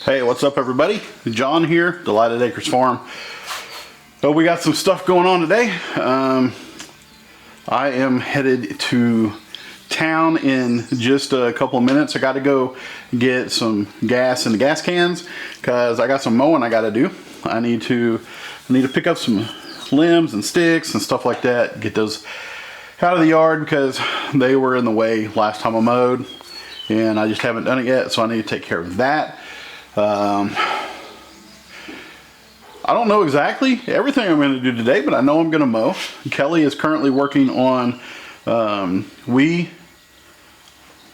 Hey, what's up everybody? John here, Delighted Acres Farm. So we got some stuff going on today. I am headed to town in just a couple of minutes. I got to go get some gas in the gas cans because I got some mowing I got to do. I need to pick up some limbs and sticks and stuff like that. Get those out of the yard because they were in the way last time I mowed, and I just haven't done it yet. So I need to take care of that. I don't know exactly everything I'm going to do today, but I know I'm going to mow. Kelly is currently working on,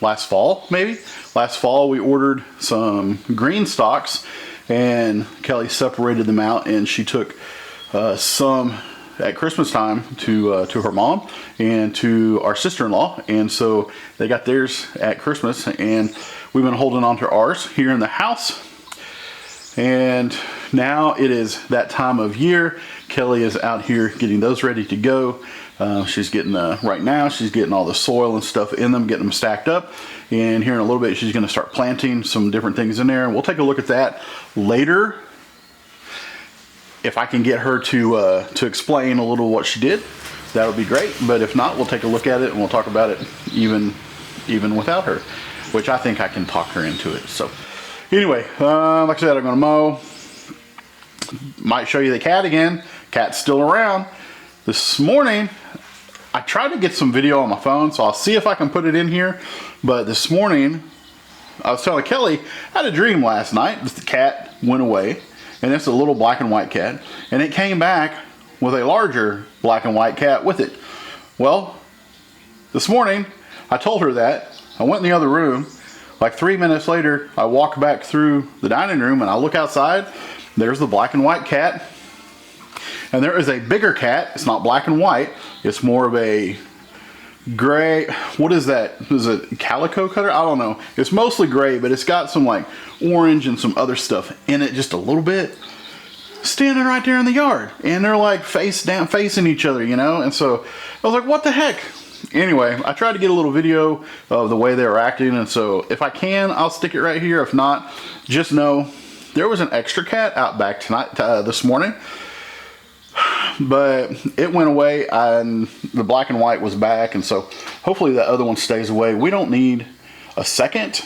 last fall we ordered some green stalks, and Kelly separated them out, and she took some at Christmas time to her mom and to our sister-in-law, and so they got theirs at Christmas, and we've been holding on to ours here in the house. And now it is that time of year. Kelly is out here getting those ready to go. She's getting right now she's getting all the soil and stuff in them, getting them stacked up, and here in a little bit she's going to start planting some different things in there, and we'll take a look at that later. If I can get her to explain a little what she did, that would be great. But if not, we'll take a look at it and we'll talk about it even without her, which I think I can talk her into it. So anyway, like I said, I'm gonna mow. Might show you the cat again. Cat's still around. This morning, I tried to get some video on my phone, so I'll see if I can put it in here. But this morning, I was telling Kelly, I had a dream last night. The cat went away, and it's a little black and white cat, and it came back with a larger black and white cat with it. Well, this morning, I told her that. I went in the other room. Like 3 minutes later, I walk back through the dining room and I look outside. There's the black and white cat. And there is a bigger cat. It's not black and white. It's more of a gray. What is that? Is it calico cutter? I don't know. It's mostly gray, but it's got some like orange and some other stuff in it just a little bit. Standing right there in the yard. And they're like face down, facing each other, you know? And so I was like, what the heck? Anyway, I tried to get a little video of the way they were acting, and so if I can, I'll stick it right here. If not, just know there was an extra cat out back this morning, but it went away and the black and white was back, and so hopefully that other one stays away. We don't need a second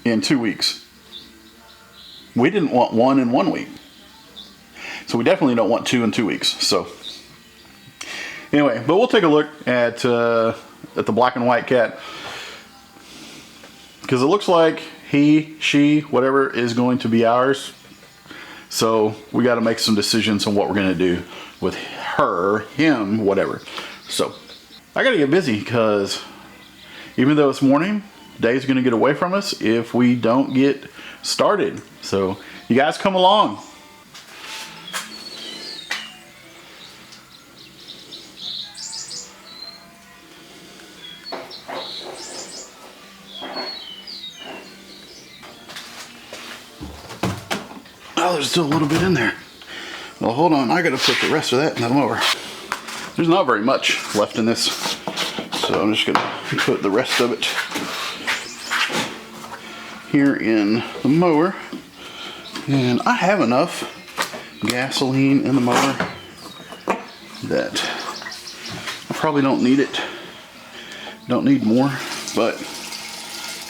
in 2 weeks. We didn't want one in 1 week, so we definitely don't want two in 2 weeks. So anyway, but we'll take a look at the black and white cat, because it looks like he, she, whatever is going to be ours. So we got to make some decisions on what we're going to do with her, him, whatever. So I got to get busy, because even though it's morning, the day's going to get away from us if we don't get started. So you guys come along. Oh, there's still a little bit in there. Well, hold on. I got to put the rest of that in the mower. There's not very much left in this, so I'm just going to put the rest of it here in the mower. And I have enough gasoline in the mower that I probably don't need it. Don't need more, but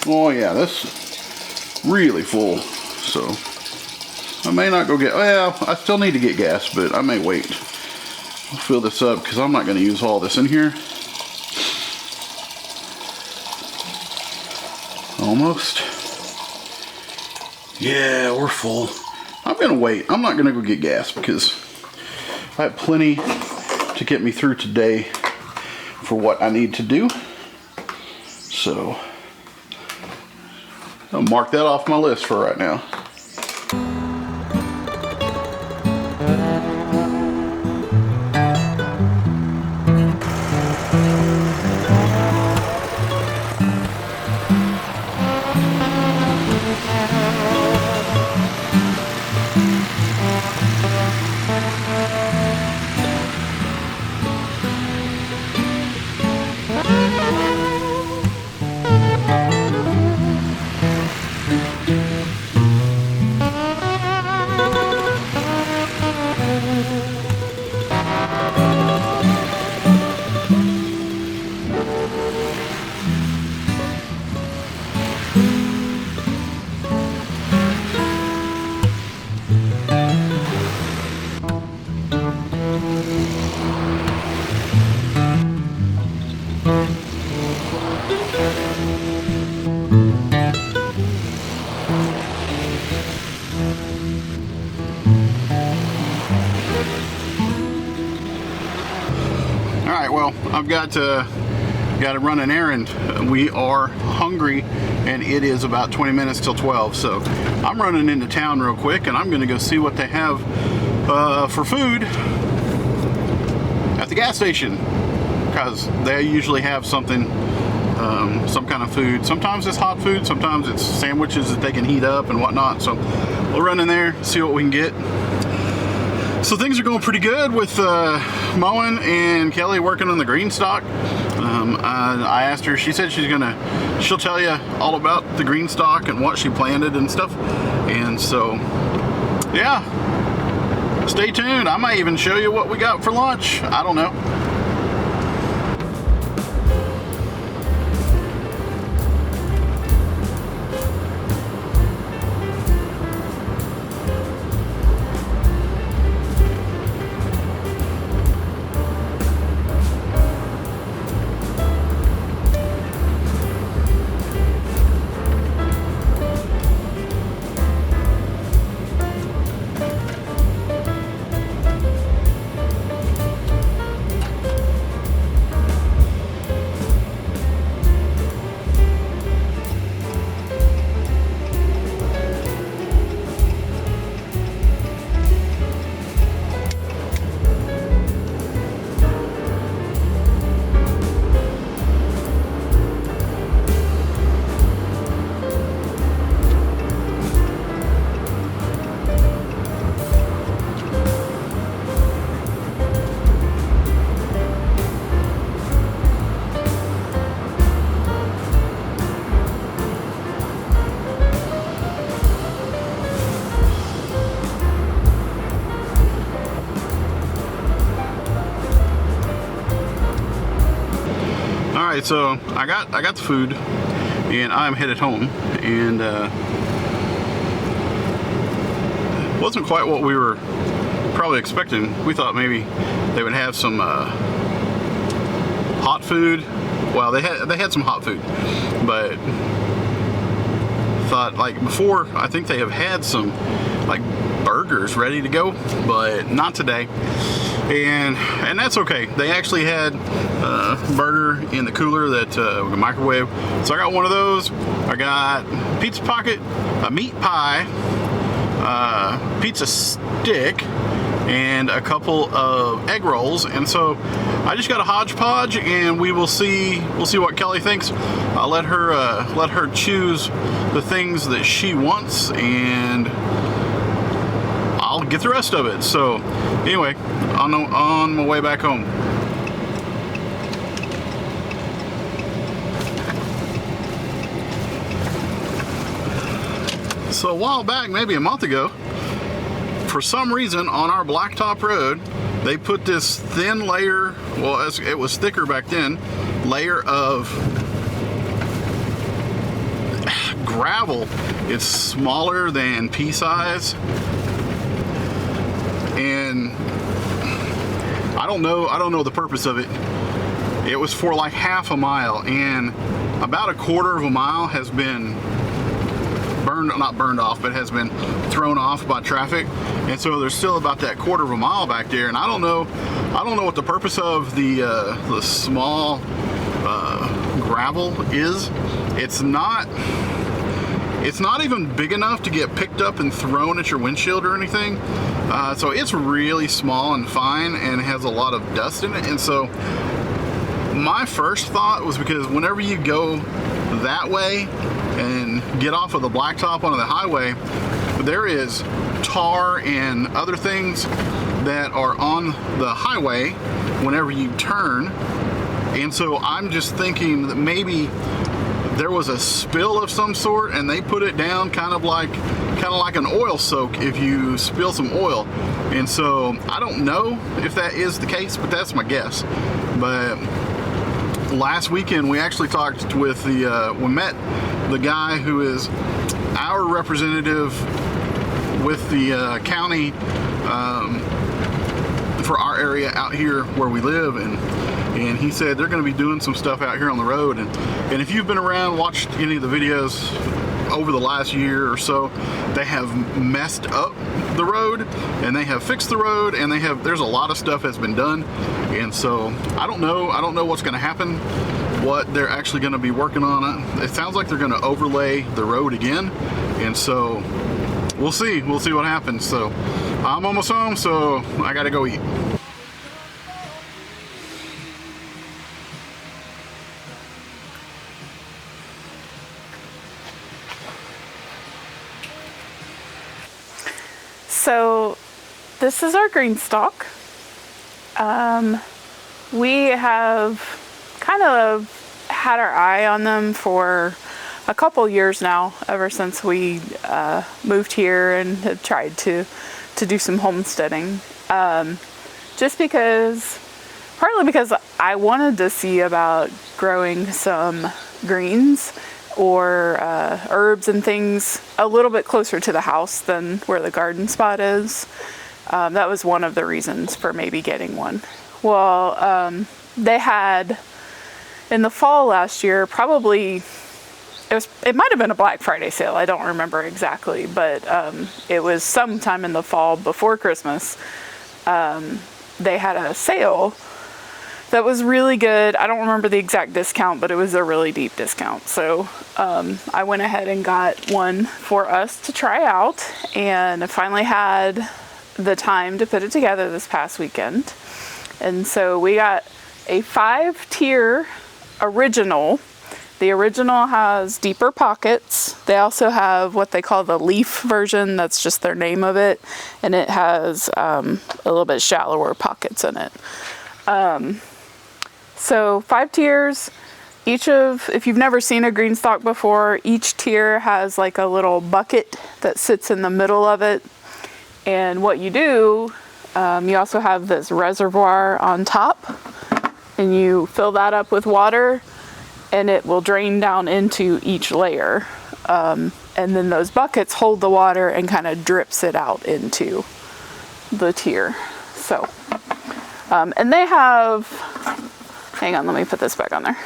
oh yeah, that's really full. So I may not go get, well, I still need to get gas, but I may wait. I'll fill this up because I'm not going to use all this in here. Almost. Yeah, we're full. I'm going to wait. I'm not going to go get gas because I have plenty to get me through today for what I need to do. So I'll mark that off my list for right now. Alright, well, I've got to run an errand. We are hungry and it is about 20 minutes till 12, so I'm running into town real quick and I'm gonna go see what they have for food at the gas station, because they usually have something, some kind of food. Sometimes it's hot food, sometimes it's sandwiches that they can heat up and whatnot, so we'll run in there, see what we can get. So things are going pretty good with mowing and Kelly working on the green stock. I asked her, she said she'll tell you all about the green stock and what she planted and stuff. And so, yeah, stay tuned. I might even show you what we got for lunch. I don't know. Alright, so I got the food and I'm headed home, and wasn't quite what we were probably expecting. We thought maybe they would have some hot food. Well, they had some hot food, but thought, like, before, I think they have had some like burgers ready to go, but not today. And that's okay. They actually had a burger in the cooler that we can microwave. So I got one of those. I got pizza pocket, a meat pie, pizza stick, and a couple of egg rolls. And so I just got a hodgepodge, and we'll see what Kelly thinks. I'll let her choose the things that she wants, and I'll get the rest of it. So anyway, on my way back home. So a while back, maybe a month ago, for some reason on our blacktop road, they put this thin layer, well, it was thicker back then, layer of gravel. It's smaller than pea size, and I don't know the purpose of it. It was for like half a mile, and about a quarter of a mile has been not burned off, but has been thrown off by traffic. And so there's still about that quarter of a mile back there, and I don't know what the purpose of the small gravel is. It's not even big enough to get picked up and thrown at your windshield or anything. So it's really small and fine and has a lot of dust in it. And so my first thought was, because whenever you go that way and get off of the blacktop onto the highway, there is tar and other things that are on the highway whenever you turn. And so I'm just thinking that maybe there was a spill of some sort and they put it down kind of like kind of like an oil soak if you spill some oil. And so I don't know if that is the case, but that's my guess. But last weekend we actually talked with we met the guy who is our representative with the county for our area out here where we live, and he said they're going to be doing some stuff out here on the road, and if you've been around, watched any of the videos over the last year or so, they have messed up the road and they have fixed the road, and there's a lot of stuff that's been done. And so I don't know what's going to happen, what they're actually going to be working on. It sounds like they're going to overlay the road again, and so we'll see what happens. So I'm almost home, so I gotta go eat. So this is our green stalk. We have kind of had our eye on them for a couple years now, ever since we moved here and have tried to do some homesteading. Just partly because I wanted to see about growing some greens or herbs and things a little bit closer to the house than where the garden spot is. That was one of the reasons for maybe getting one. Well, they had, in the fall last year, probably, it might have been a Black Friday sale, I don't remember exactly, but it was sometime in the fall before Christmas. They had a sale that was really good. I don't remember the exact discount, but it was a really deep discount. So I went ahead and got one for us to try out, and I finally had the time to put it together this past weekend. And so we got a 5-tier original. The original has deeper pockets. They also have what they call the leaf version. That's just their name of it. And it has a little bit shallower pockets in it. So 5 tiers. If you've never seen a green stalk before, each tier has like a little bucket that sits in the middle of it. And what you do, you also have this reservoir on top, and you fill that up with water, and it will drain down into each layer. And then those buckets hold the water and kind of drips it out into the tier. So, and they have, hang on, let me put this back on there.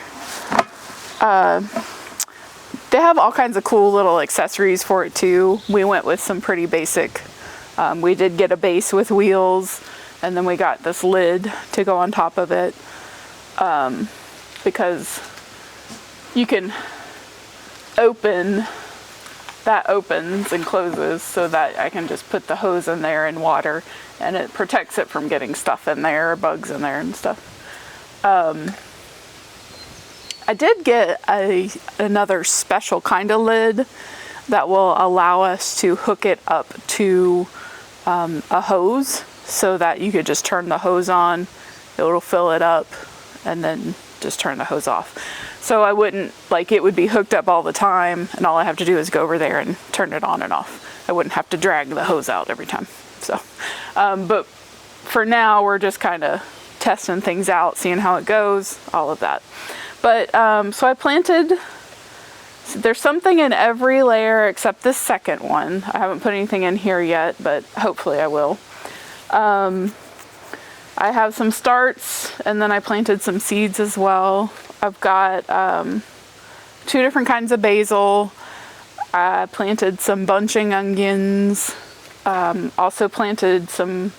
They have all kinds of cool little accessories for it too. We went with some pretty basic. We did get a base with wheels, and then we got this lid to go on top of it, because you can that opens and closes so that I can just put the hose in there and water, and it protects it from getting stuff in there, bugs in there and stuff. I did get another special kind of lid that will allow us to hook it up to a hose, so that you could just turn the hose on, it'll fill it up, and then just turn the hose off. So I wouldn't, it would be hooked up all the time, and all I have to do is go over there and turn it on and off. I wouldn't have to drag the hose out every time. So, but for now, we're just kind of testing things out, seeing how it goes, all of that. But, so I planted, there's something in every layer except this second one. I haven't put anything in here yet, but hopefully I will. I have some starts, and then I planted some seeds as well. I've got 2 different kinds of basil. I planted some bunching onions. Also planted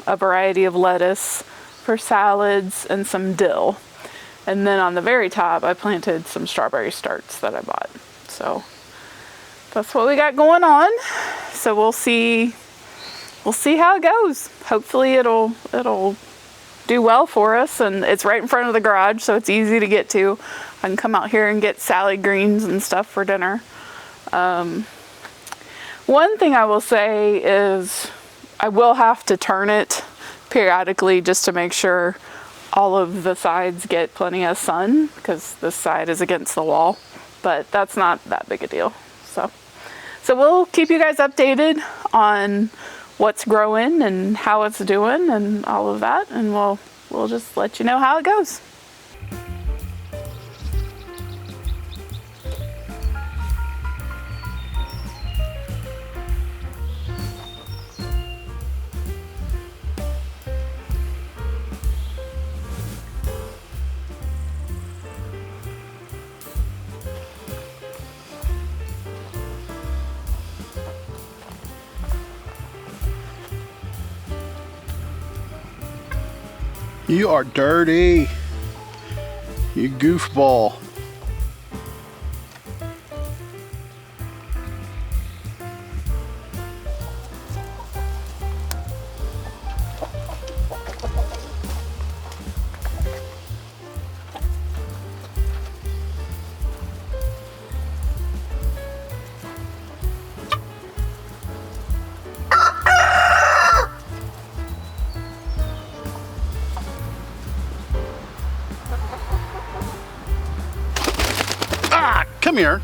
a variety of lettuce for salads, and some dill. And then on the very top, I planted some strawberry starts that I bought. So that's what we got going on. So we'll see how it goes. Hopefully it'll do well for us, and it's right in front of the garage, so it's easy to get to. I can come out here and get salad greens and stuff for dinner. One thing I will say is I will have to turn it periodically just to make sure all of the sides get plenty of sun, because this side is against the wall, but that's not that big a deal. So So we'll keep you guys updated on what's growing and how it's doing and all of that, and we'll just let you know how it goes. You are dirty. You goofball. Come here.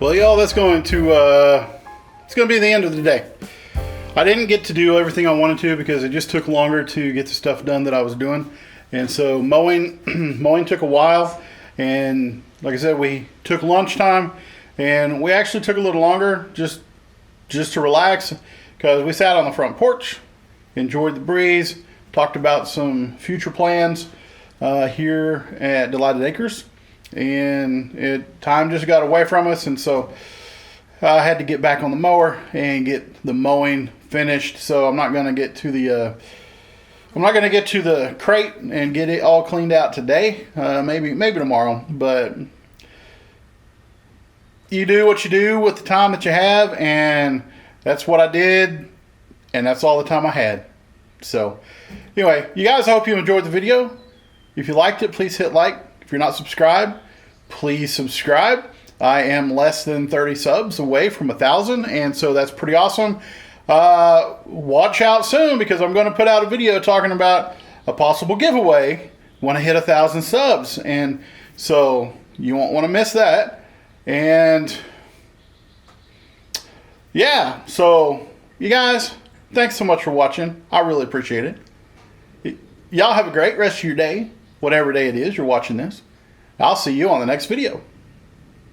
Well, y'all, that's going to it's going to be the end of the day. I didn't get to do everything I wanted to because it just took longer to get the stuff done that I was doing. And so mowing took a while, and like I said, we took lunchtime, and we actually took a little longer just to relax because we sat on the front porch, enjoyed the breeze, talked about some future plans here at Delighted Acres, and time just got away from us, and so I had to get back on the mower and get the mowing finished. So I'm not going to get to the crate and get it all cleaned out today. Maybe tomorrow. But you do what you do with the time that you have, and that's what I did, and that's all the time I had. So anyway, you guys, I hope you enjoyed the video. If you liked it, please hit like. If you're not subscribed, please subscribe. I am less than 30 subs away from 1,000, and so that's pretty awesome. Watch out soon, because I'm going to put out a video talking about a possible giveaway when I hit 1,000 subs, and so you won't want to miss that. And yeah, so you guys, thanks so much for watching. I really appreciate it. Y'all have a great rest of your day, whatever day it is you're watching this. I'll see you on the next video.